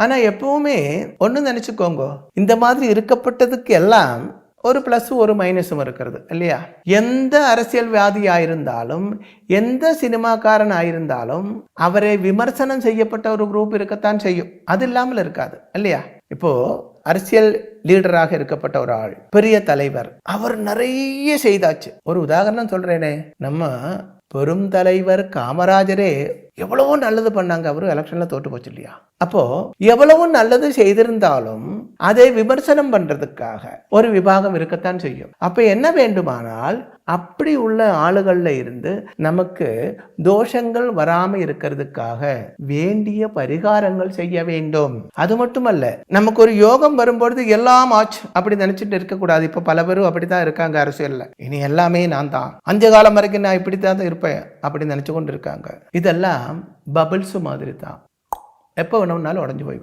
ஆனால் எப்பவுமே ஒன்று நினச்சிக்கோங்க, இந்த மாதிரி இருக்கப்பட்டதுக்கு எல்லாம் ஒரு ப்ளஸ் ஒரு மைனஸும் இருக்கிறது இல்லையா? எந்த அரசியல்வாதியாயிருந்தாலும் எந்த சினிமாக்காரன் ஆயிருந்தாலும் அவரை விமர்சனம் செய்யப்பட்ட ஒரு குரூப் இருக்கத்தான் செய்யும். அது இல்லாமல் இருக்காது இல்லையா? இப்போ அரசியல் லீடராக இருக்கப்பட்ட ஒரு ஆள், பெரிய தலைவர், அவர் நிறைய செய்தாச்சு. ஒரு உதாரணம் சொல்றேனே, நம்ம பெரும் தலைவர் காமராஜரே எவ்வளவோ நல்லது பண்ணாங்க. அவரும் எலெக்ஷன்ல தோற்று போச்சு இல்லையா? அப்போ எவ்வளவு நல்லது செய்திருந்தாலும் அதை விமர்சனம் பண்றதுக்காக ஒரு விபாகம் இருக்கத்தான் செய்யும். அப்ப என்ன வேண்டுமானால் அப்படி உள்ள ஆளுகள்ல இருந்து நமக்கு தோஷங்கள் வராம இருக்கிறதுக்காக வேண்டிய பரிகாரங்கள் செய்ய வேண்டும். அது மட்டுமல்ல, நமக்கு ஒரு யோகம் வரும்பொழுது எல்லாம் ஆச்சு அப்படி நினைச்சிட்டு இருக்கக்கூடாது. இப்ப பல பேரும் அப்படித்தான் இருக்காங்க அரசியல்ல. இனி எல்லாமே நான் தான், அஞ்சு காலம் வரைக்கும் நான் இப்படித்தான் இருப்பேன் அப்படி நினைச்சு கொண்டு இருக்காங்க. இதெல்லாம் பபிள்ஸ் மாதிரி தான், எப்போ வேணும்னாலும் உடஞ்சு போய்விடும்.